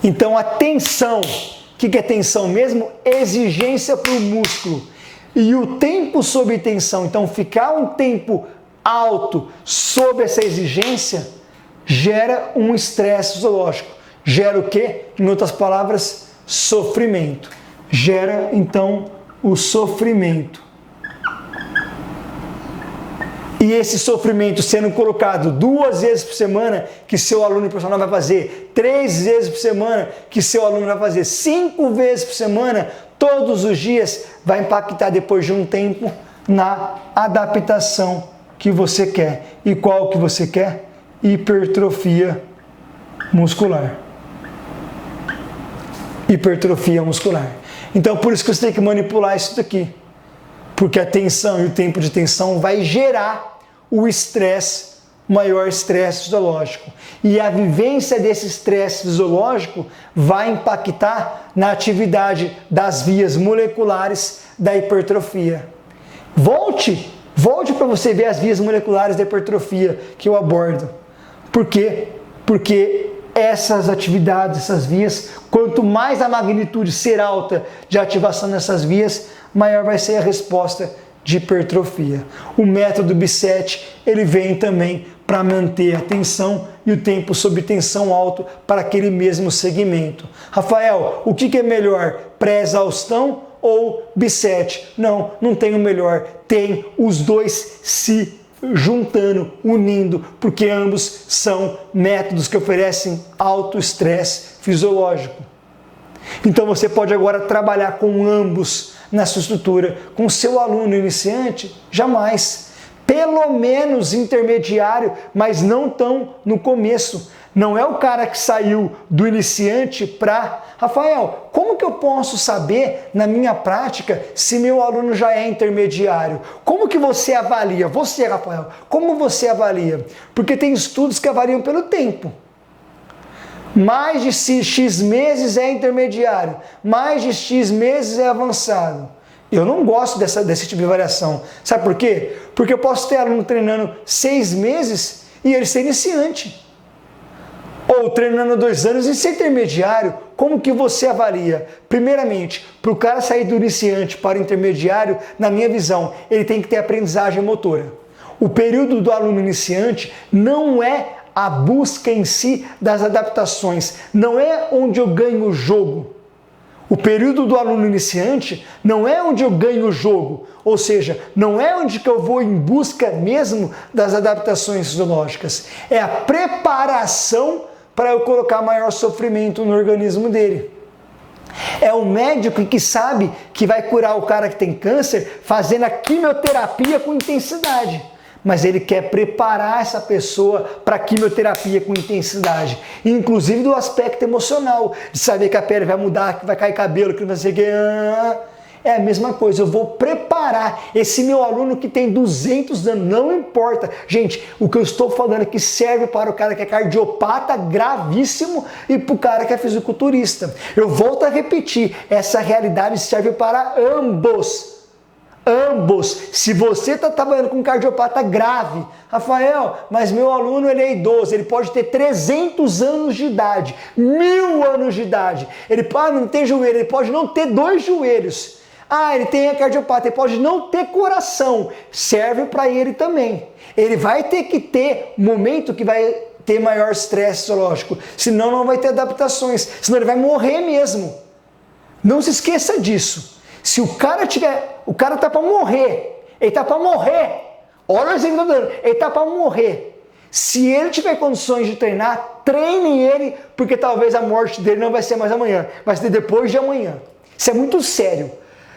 Então a tensão, o que é tensão mesmo? Exigência para o músculo. E o tempo sob tensão, então ficar um tempo alto sob essa exigência, gera um estresse fisiológico. Gera o quê? Em outras palavras, sofrimento. Gera então o sofrimento. E esse sofrimento sendo colocado 2 vezes por semana, que seu aluno personal vai fazer, 3 vezes por semana, que seu aluno vai fazer, 5 vezes por semana, todos os dias, vai impactar depois de um tempo na adaptação que você quer. E qual que você quer? Hipertrofia muscular. Hipertrofia muscular. Então, por isso que você tem que manipular isso daqui. Porque a tensão e o tempo de tensão vai gerar o estresse, maior estresse fisiológico. E a vivência desse estresse fisiológico vai impactar na atividade das vias moleculares da hipertrofia. Volte para você ver as vias moleculares da hipertrofia que eu abordo. Por quê? Porque essas atividades, essas vias, quanto mais a magnitude ser alta de ativação nessas vias, maior vai ser a resposta de hipertrofia. O método B7, ele vem também para manter a tensão e o tempo sob tensão alto para aquele mesmo segmento. Rafael, o que é melhor, pré-exaustão ou B7? Não tem o melhor, tem os dois se juntando, unindo, porque ambos são métodos que oferecem alto estresse fisiológico. Então você pode agora trabalhar com ambos na sua estrutura. Com o seu aluno iniciante, jamais. Pelo menos intermediário, mas não tão no começo. Não é o cara que saiu do iniciante para... Rafael, como que eu posso saber na minha prática se meu aluno já é intermediário? Como que você avalia? Você, Rafael, como você avalia? Porque tem estudos que avaliam pelo tempo. Mais de X meses é intermediário, mais de X meses é avançado. Eu não gosto desse tipo de variação. Sabe por quê? Porque eu posso ter aluno treinando 6 meses e ele ser iniciante. Ou treinando 2 anos e ser intermediário. Como que você avalia? Primeiramente, para o cara sair do iniciante para o intermediário, na minha visão, ele tem que ter aprendizagem motora. O período do aluno iniciante não é a busca em si das adaptações, não é onde eu ganho o jogo. O período do aluno iniciante não é onde eu ganho o jogo, ou seja, não é onde que eu vou em busca mesmo das adaptações fisiológicas. É a preparação para eu colocar maior sofrimento no organismo dele. É o médico que sabe que vai curar o cara que tem câncer fazendo a quimioterapia com intensidade. Mas ele quer preparar essa pessoa para a quimioterapia com intensidade. Inclusive do aspecto emocional, de saber que a pele vai mudar, que vai cair cabelo, que não vai ser que... É a mesma coisa, eu vou preparar esse meu aluno que tem 200 anos, não importa. Gente, o que eu estou falando aqui serve para o cara que é cardiopata gravíssimo e para o cara que é fisiculturista. Eu volto a repetir, essa realidade serve para ambos. Ambos. Se você está trabalhando com um cardiopata grave, Rafael, mas meu aluno ele é idoso, ele pode ter 300 anos de idade, 1000 anos de idade, ele não tem joelho, ele pode não ter 2 joelhos. Ele tem a cardiopata, ele pode não ter coração, serve para ele também. Ele vai ter que ter momento que vai ter maior estresse fisiológico, senão não vai ter adaptações, senão ele vai morrer mesmo. Não se esqueça disso. Se o cara tá para morrer, ele tá para morrer. Olha o exemplo que eu tô dando, ele tá para morrer. Se ele tiver condições de treinar, treine ele, porque talvez a morte dele não vai ser mais amanhã, vai ser depois de amanhã. Isso é muito sério.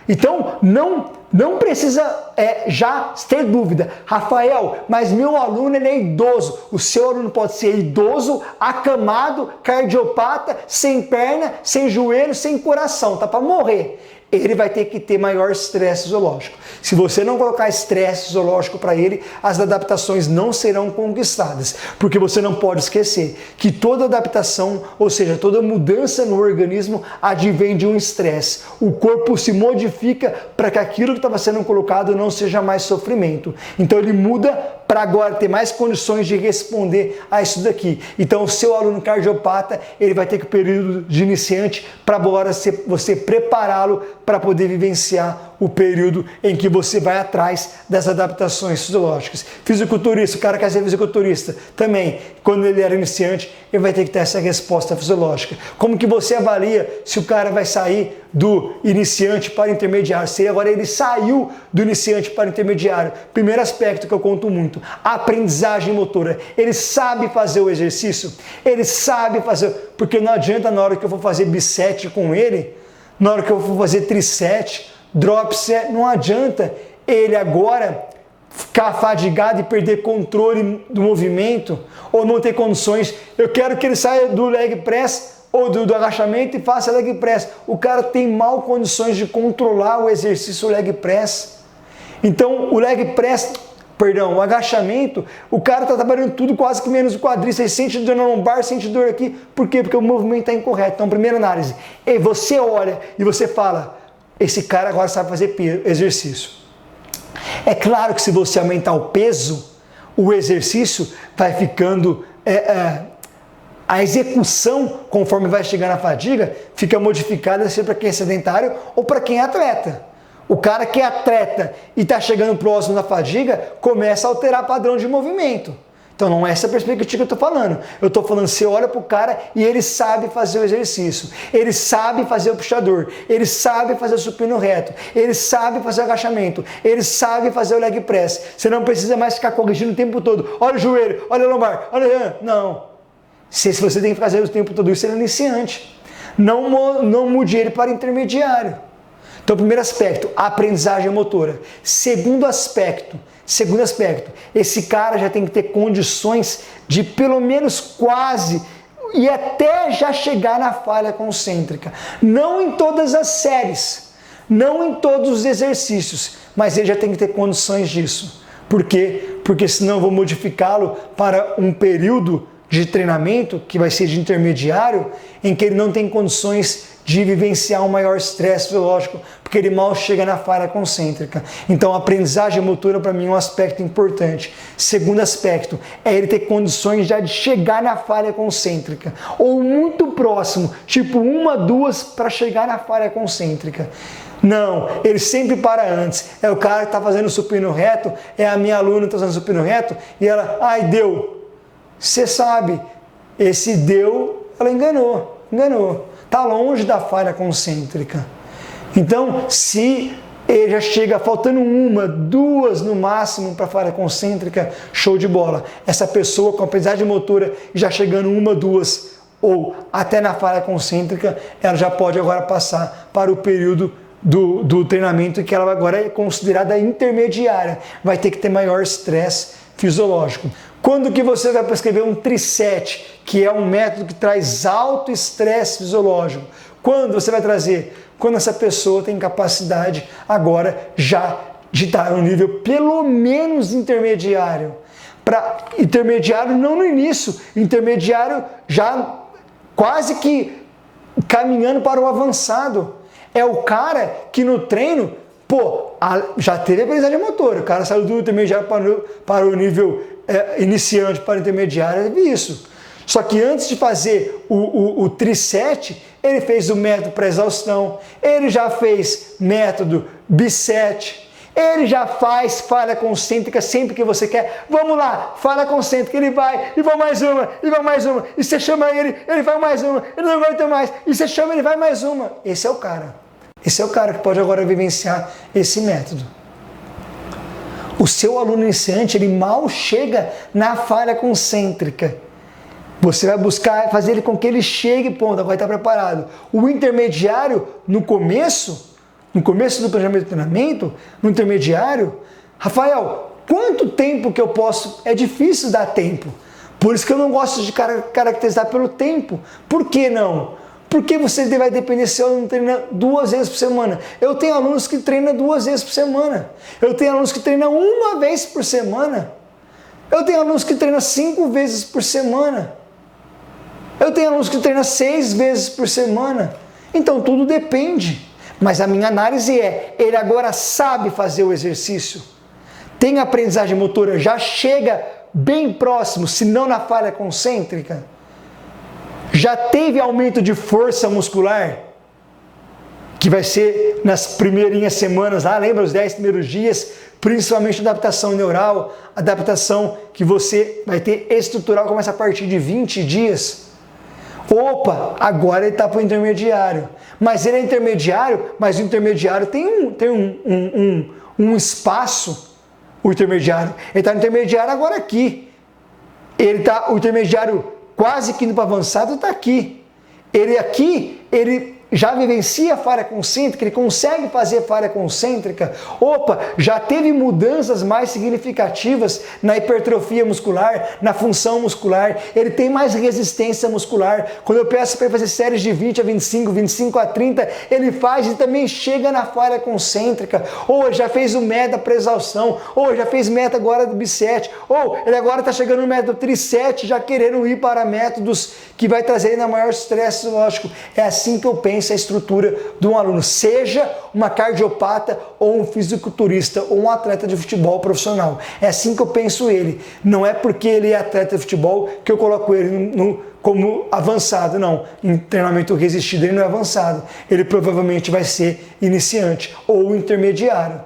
Então, não precisa já ter dúvida. Rafael, mas meu aluno ele é idoso. O seu aluno pode ser idoso, acamado, cardiopata, sem perna, sem joelho, sem coração. Tá para morrer. Ele vai ter que ter maior estresse fisiológico. Se você não colocar estresse fisiológico para ele, as adaptações não serão conquistadas. Porque você não pode esquecer que toda adaptação, ou seja, toda mudança no organismo, advém de um estresse. O corpo se modifica para que aquilo que estava sendo colocado não seja mais sofrimento. Então ele muda para agora ter mais condições de responder a isso daqui. Então, o seu aluno cardiopata, ele vai ter que o período de iniciante para agora você prepará-lo para poder vivenciar o período em que você vai atrás das adaptações fisiológicas. Fisiculturista, o cara quer ser fisiculturista, também, quando ele era iniciante, ele vai ter que ter essa resposta fisiológica. Como que você avalia se o cara vai sair do iniciante para o intermediário? Se agora ele saiu do iniciante para o intermediário, primeiro aspecto que eu conto muito, a aprendizagem motora. Ele sabe fazer o exercício, ele sabe fazer, porque não adianta na hora que eu for fazer bisete com ele, na hora que eu for fazer trisete, drop set, não adianta ele agora ficar fadigado e perder controle do movimento ou não ter condições. Eu quero que ele saia do leg press ou do agachamento e faça leg press. O cara tem mal condições de controlar o exercício leg press. Então, o agachamento, o cara está trabalhando tudo quase que menos o quadríceps, ele sente dor na lombar, sente dor aqui. Por quê? Porque o movimento está incorreto. Então, primeira análise, você olha e você fala, esse cara agora sabe fazer exercício. É claro que se você aumentar o peso, o exercício vai ficando... a execução, conforme vai chegar na fadiga, fica modificada seja para quem é sedentário ou para quem é atleta. O cara que é atleta e está chegando próximo da fadiga, começa a alterar padrão de movimento. Então não é essa a perspectiva que eu estou falando. Eu estou falando, você olha para o cara e ele sabe fazer o exercício. Ele sabe fazer o puxador. Ele sabe fazer o supino reto. Ele sabe fazer o agachamento. Ele sabe fazer o leg press. Você não precisa mais ficar corrigindo o tempo todo. Olha o joelho, olha a lombar, olha... Não. Se você tem que fazer o tempo todo isso, ele é iniciante. Não mude ele para intermediário. Então, primeiro aspecto, a aprendizagem motora. Segundo aspecto, esse cara já tem que ter condições de pelo menos quase e até já chegar na falha concêntrica. Não em todas as séries, não em todos os exercícios, mas ele já tem que ter condições disso. Por quê? Porque senão eu vou modificá-lo para um período de treinamento, que vai ser de intermediário, em que ele não tem condições de vivenciar um maior estresse fisiológico, porque ele mal chega na falha concêntrica. Então, a aprendizagem motora, para mim, é um aspecto importante. Segundo aspecto, é ele ter condições já de chegar na falha concêntrica, ou muito próximo, tipo 1, 2, para chegar na falha concêntrica. Não, ele sempre para antes. É o cara que está fazendo supino reto, é a minha aluna que está fazendo supino reto, e ela, ai, deu. Você sabe, esse deu, ela enganou. Está longe da falha concêntrica. Então, se ele já chega faltando 1, 2 no máximo para a falha concêntrica, show de bola. Essa pessoa com aprendizagem motora já chegando 1, 2 ou até na falha concêntrica, ela já pode agora passar para o período do treinamento que ela agora é considerada intermediária. Vai ter que ter maior estresse fisiológico. Quando que você vai prescrever um triset, que é um método que traz alto estresse fisiológico? Quando você vai trazer? Quando essa pessoa tem capacidade agora já de estar no nível pelo menos intermediário. Para intermediário não no início, intermediário já quase que caminhando para o avançado. É o cara que no treino, já teve aprendizagem motora, o cara saiu do intermediário para o nível iniciante, para o intermediário, teve isso. Só que antes de fazer o triset, ele fez o método para exaustão, ele já fez método bisete, ele já faz falha concêntrica sempre que você quer. Vamos lá, falha concêntrica, ele vai, e vai mais uma, e você chama ele, ele vai mais uma, ele não aguenta mais, e você chama ele, vai mais uma. Esse é o cara. Esse é o cara que pode agora vivenciar esse método. O seu aluno iniciante, ele mal chega na falha concêntrica. Você vai buscar fazer ele com que ele chegue, ponto, vai estar preparado. O intermediário, no começo do planejamento de treinamento, no intermediário, Rafael, quanto tempo que eu posso? É difícil dar tempo. Por isso que eu não gosto de caracterizar pelo tempo. Por que não? Porque você vai depender se o aluno treina 2 vezes por semana. Eu tenho alunos que treinam 2 vezes por semana. Eu tenho alunos que treinam 1 vez por semana. Eu tenho alunos que treinam 5 vezes por semana. Eu tenho alunos que treinam 6 vezes por semana. Então tudo depende. Mas a minha análise é, ele agora sabe fazer o exercício. tem aprendizagem motora, já chega bem próximo, se não na falha concêntrica, já teve aumento de força muscular, que vai ser nas primeirinhas semanas, lá, lembra os 10 primeiros dias, principalmente adaptação neural, adaptação que você vai ter estrutural, começa a partir de 20 dias. Opa, agora ele está para o intermediário. Mas ele é intermediário, mas o intermediário tem um espaço, o intermediário. Ele está no intermediário agora aqui. O intermediário quase que indo para avançado está aqui. Ele aqui, ele já vivencia a falha concêntrica, ele consegue fazer falha concêntrica. Opa, já teve mudanças mais significativas na hipertrofia muscular, na função muscular, ele tem mais resistência muscular. Quando eu peço para ele fazer séries de 20 a 25, 25 a 30, ele faz e também chega na falha concêntrica. Ou já fez o meta para exaustão, ou já fez meta agora do bisete, ou ele agora está chegando no método trisete, já querendo ir para métodos que vai trazer ainda maior estresse lógico. É assim que eu penso a estrutura de um aluno, seja uma cardiopata ou um fisiculturista ou um atleta de futebol profissional. É assim que eu penso ele. Não é porque ele é atleta de futebol que eu coloco ele como avançado, não. Em treinamento resistido ele não é avançado. Ele provavelmente vai ser iniciante ou intermediário.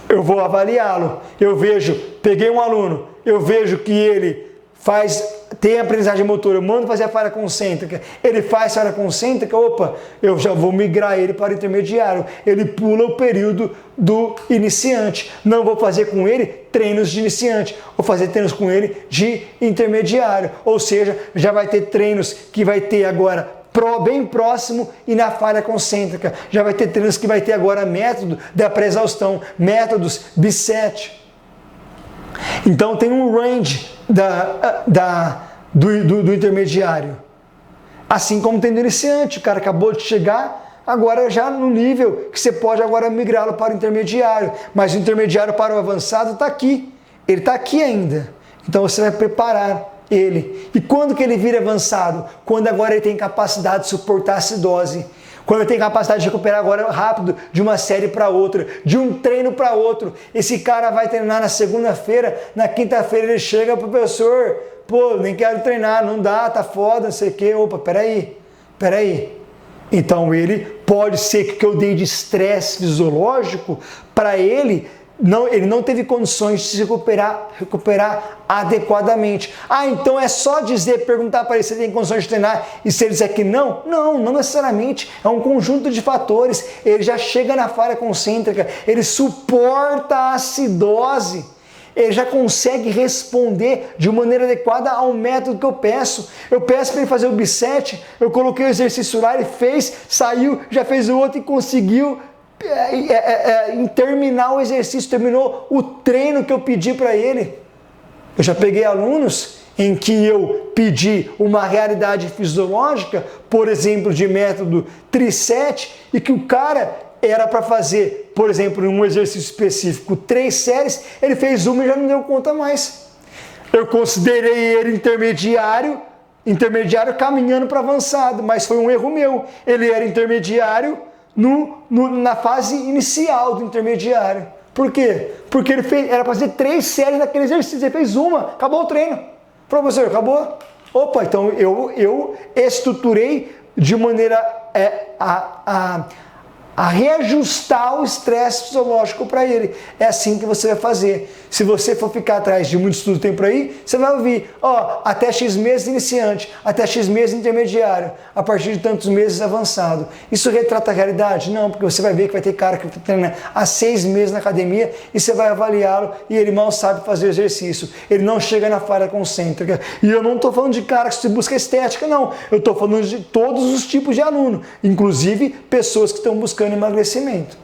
Eu vou avaliá-lo. Peguei um aluno, eu vejo que ele tem aprendizagem motora, eu mando fazer a falha concêntrica, ele faz falha concêntrica, opa, eu já vou migrar ele para o intermediário, ele pula o período do iniciante, não vou fazer com ele treinos de iniciante, vou fazer treinos com ele de intermediário, ou seja, já vai ter treinos que vai ter agora bem próximo e na falha concêntrica, já vai ter treinos que vai ter agora método da pré-exaustão, métodos bisete. Então tem um range do intermediário. Assim como tem do iniciante, o cara acabou de chegar, agora já no nível que você pode agora migrá-lo para o intermediário. Mas o intermediário para o avançado está aqui. Ele está aqui ainda. Então você vai preparar ele. E quando que ele vira avançado? Quando agora ele tem capacidade de suportar acidose. Quando ele tem capacidade de recuperar agora rápido de uma série para outra, de um treino para outro. Esse cara vai treinar na segunda-feira, na quinta-feira ele chega pro professor, pô, nem quero treinar, não dá, tá foda, não sei o quê. Opa, peraí. Então ele pode ser que eu dei de estresse fisiológico para ele não teve condições de se recuperar adequadamente. Então é só perguntar para ele se ele tem condições de treinar e se ele disser que não? Não necessariamente. É um conjunto de fatores. Ele já chega na falha concêntrica, ele suporta a acidose, ele já consegue responder de maneira adequada ao método que eu peço. Eu peço para ele fazer o bisete, eu coloquei o exercício lá, ele fez, saiu, já fez o outro e conseguiu em terminar o exercício, terminou o treino que eu pedi para ele. Eu já peguei alunos em que eu pedi uma realidade fisiológica, por exemplo, de método trisete, e que o cara era para fazer, por exemplo, em um exercício específico, 3 séries, ele fez uma e já não deu conta mais. Eu considerei ele intermediário caminhando para avançado, mas foi um erro meu. Ele era intermediário na fase inicial do intermediário. Por quê? Porque era para fazer 3 séries naquele exercício, ele fez uma, acabou o treino. Professor, acabou? Opa, então eu estruturei de maneira a reajustar o estresse fisiológico para ele. É assim que você vai fazer. Se você for ficar atrás de muito estudo tempo aí, você vai ouvir, até X meses iniciante, até X meses intermediário, a partir de tantos meses avançado. Isso retrata a realidade? Não, porque você vai ver que vai ter cara que treina há 6 meses na academia e você vai avaliá-lo e ele mal sabe fazer exercício. Ele não chega na falha concêntrica. E eu não estou falando de cara que se busca estética, não. Eu estou falando de todos os tipos de aluno, inclusive pessoas que estão buscando emagrecimento.